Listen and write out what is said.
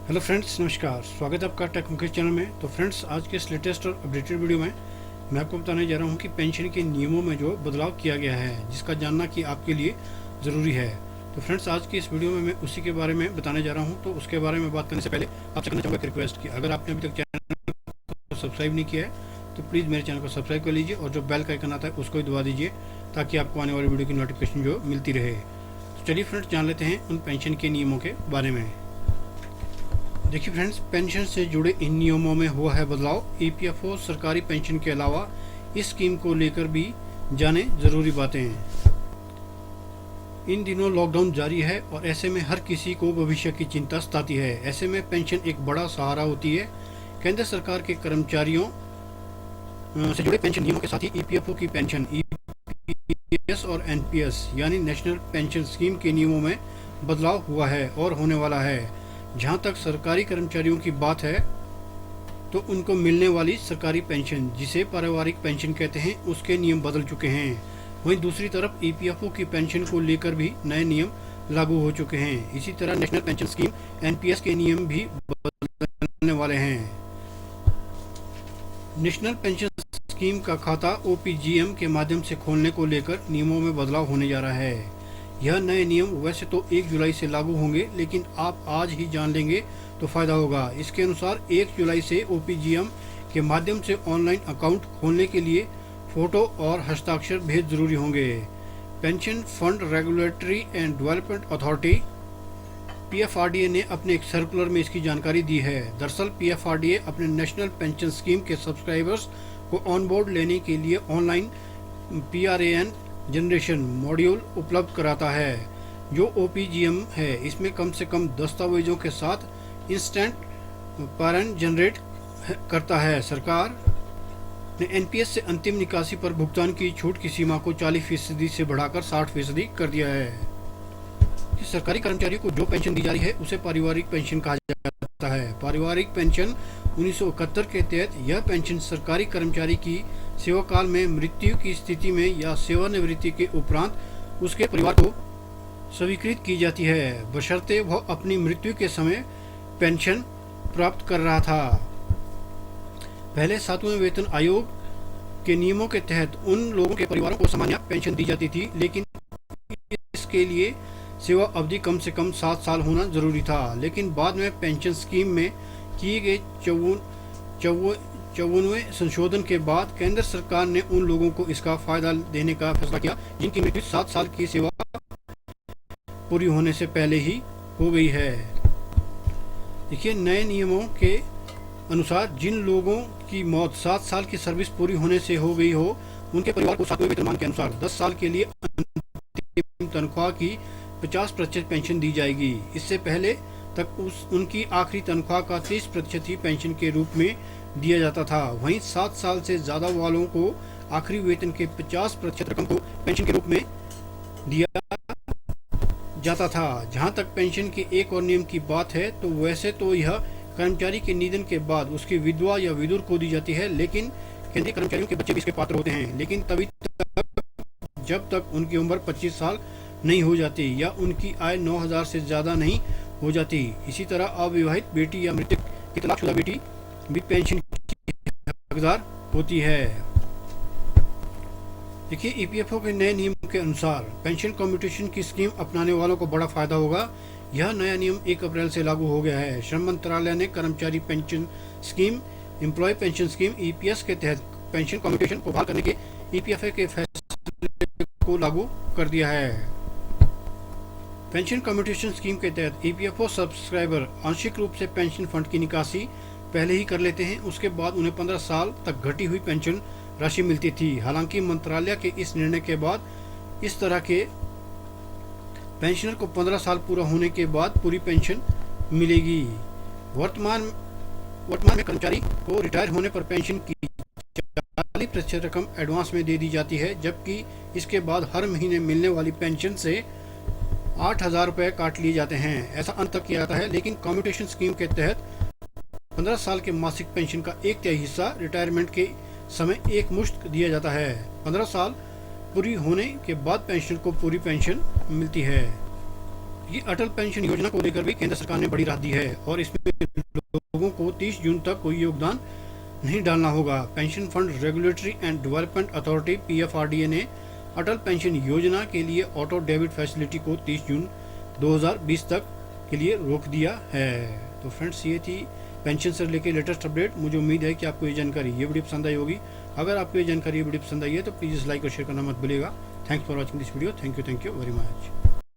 Hello friends, नमस्कार। स्वागत है आपका टेक मुकेश चैनल में। तो फ्रेंड्स, आज के इस लेटेस्ट और अपडेटेड वीडियो में मैं आपको बताने जा रहा हूं कि पेंशन के नियमों में जो बदलाव किया गया है, जिसका जानना कि आपके लिए ज़रूरी है। तो फ्रेंड्स, आज की इस वीडियो में मैं उसी के बारे में बताने जा रहा हूँ। तो उसके बारे में बात करने से पहले आपसे करना चाहूँगा एक रिक्वेस्ट कि अगर आपने अभी तक चैनल को सब्सक्राइब नहीं किया है तो प्लीज़ मेरे चैनल को सब्सक्राइब कर लीजिए और जो बेल का आइकन आता है उसको भी दबा दीजिए, ताकि आपको आने वाली वीडियो की नोटिफिकेशन जो मिलती रहे। तो चलिए फ्रेंड्स, जान लेते हैं उन पेंशन के नियमों के बारे में। देखिए फ्रेंड्स, पेंशन से जुड़े इन नियमों में हुआ है बदलाव। ईपीएफओ सरकारी पेंशन के अलावा इस स्कीम को लेकर भी जाने जरूरी बातें हैं। इन दिनों लॉकडाउन जारी है और ऐसे में हर किसी को भविष्य की चिंता सताती है। ऐसे में पेंशन एक बड़ा सहारा होती है। केंद्र सरकार के कर्मचारियों से जुड़े पेंशन नियमों के साथ ही ईपीएफओ की पेंशन, ईपीएस और एनपीएस यानी नेशनल पेंशन स्कीम के नियमों में बदलाव हुआ है और होने वाला है। जहां तक सरकारी कर्मचारियों की बात है तो उनको मिलने वाली सरकारी पेंशन, जिसे पारिवारिक पेंशन कहते हैं, उसके नियम बदल चुके हैं। वहीं दूसरी तरफ ईपीएफओ की पेंशन को लेकर भी नए नियम लागू हो चुके हैं। इसी तरह नेशनल पेंशन स्कीम एनपीएस के नियम भी बदलने वाले हैं। नेशनल पेंशन स्कीम का खाता ओपीजीएम के माध्यम से खोलने को लेकर नियमों में बदलाव होने जा रहा है। यह नए नियम वैसे तो 1 जुलाई से लागू होंगे, लेकिन आप आज ही जान लेंगे तो फायदा होगा। इसके अनुसार 1 जुलाई से ओपीजीएम के माध्यम से ऑनलाइन अकाउंट खोलने के लिए फोटो और हस्ताक्षर भेज जरूरी होंगे। Pension fund regulatory and development authority PFRDA ने अपने एक सर्कुलर में इसकी जानकारी दी है। दरअसल पीएफआरडीए अपने नेशनल पेंशन स्कीम के सब्सक्राइबर्स को ऑन बोर्ड लेने के लिए ऑनलाइन पीआरएएन जनरेशन मॉड्यूल उपलब्ध कराता है, जो ओपीजीएम है। इसमें कम से कम दस्तावेजों के साथ इंस्टेंट पैरन जनरेट करता है। सरकार ने एनपीएस से अंतिम निकासी पर भुगतान की छूट की सीमा को 40% से बढ़ाकर 60% कर दिया है। कि सरकारी कर्मचारियों को जो पेंशन दी जा रही है उसे पारिवारिक पेंशन कहा जाता है। पारिवारिक पेंशन 1971 के तहत यह पेंशन सरकारी कर्मचारी की सेवा काल में मृत्यु की स्थिति में या सेवानिवृत्ति के उपरांत उसके परिवार को स्वीकृत की जाती है, बशर्ते वह अपनी मृत्यु के समय पेंशन प्राप्त कर रहा था। पहले 7वें वेतन आयोग के नियमों के तहत उन लोगों के परिवारों को सामान्य पेंशन दी जाती थी, लेकिन इसके लिए सेवा अवधि कम से कम 7 साल होना जरूरी था। लेकिन बाद में पेंशन स्कीम में किए गए 54वें संशोधन के बाद केंद्र सरकार ने उन लोगों को इसका फायदा देने का फैसला किया जिनकी मृत्यु 7 साल की सेवा पूरी होने से पहले ही हो गई है। देखिए, नए नियमों के अनुसार जिन लोगों की मौत 7 साल की सर्विस पूरी होने से हो गई हो, उनके परिवार को 7वें वेतनमान के अनुसार 10 साल के लिए अंतिम तनख्वाह की 50% पेंशन दी जाएगी। इससे पहले तक उनकी आखिरी तनख्वाह का 30% ही पेंशन के रूप में दिया जाता था। वहीं 7 साल से ज्यादा वालों को आखिरी वेतन के 50% रकम को पेंशन के रूप में दिया जाता था। जहां तक पेंशन के एक और नियम की बात है तो वैसे तो यह कर्मचारी के निधन के बाद उसकी विधवा या विधुर को दी जाती है, लेकिन केंद्रीय कर्मचारियों के बच्चे भी इसके पात्र होते हैं, लेकिन तभी तक जब तक उनकी उम्र 25 साल नहीं हो जाती या उनकी आय 9,000 से ज्यादा नहीं हो जाती। इसी तरह अविवाहित बेटी या मृतक की तलाकशुदा बेटी भी पेंशन की हकदार होती है। देखिए, ईपीएफओ के नए नियम के अनुसार पेंशन कम्यूटेशन की स्कीम अपनाने वालों को बड़ा फायदा होगा। यह नया नियम 1 अप्रैल से लागू हो गया है। श्रम मंत्रालय ने कर्मचारी pension scheme, employ pension scheme EPS के तहत पेंशन कम्यूटेशन को बहाल करने के ईपीएफओ के फैसले को लागू कर दिया है। पेंशन कम्यूटेशन स्कीम के तहत ईपीएफओ सब्सक्राइबर आंशिक रूप से पेंशन फंड की निकासी पहले ही कर लेते हैं। उसके बाद उन्हें 15 साल तक घटी हुई पेंशन राशि मिलती थी। हालांकि मंत्रालय के इस निर्णय के बाद इस तरह के पेंशनर को 15 साल पूरा होने के बाद पूरी पेंशन मिलेगी। वर्तमान में कर्मचारी को रिटायर होने पर पेंशन की 40% रकम एडवांस में दे दी जाती है, जबकि इसके बाद हर महीने मिलने वाली पेंशन से 8,000 रुपये काट लिए जाते हैं। ऐसा अंत तक किया जाता है, लेकिन कम्यूटेशन स्कीम के तहत 15 साल के मासिक पेंशन का 1/3 हिस्सा रिटायरमेंट के समय एक मुश्त दिया जाता है। 15 साल पूरी होने के बाद पेंशनर को पूरी पेंशन मिलती है। ये अटल पेंशन योजना को लेकर भी केंद्र सरकार ने बड़ी राहत दी है और इसमें लोगों को 30 जून तक कोई योगदान नहीं डालना होगा। Pension fund regulatory and development authority PFRDA ने अटल पेंशन योजना के लिए ऑटो डेबिट फैसिलिटी को 30 जून 2020 तक के लिए रोक दिया है। तो फ्रेंड्स, ये थी पेंशन से लेकर लेटेस्ट अपडेट। मुझे उम्मीद है कि आपको ये जानकारी, ये वीडियो पसंद आई होगी। अगर आपको ये जानकारी, ये वीडियो पसंद आई है तो प्लीज़ लाइक और शेयर करना मत भूलिएगा। Thanks for watching this video. Thank you very much.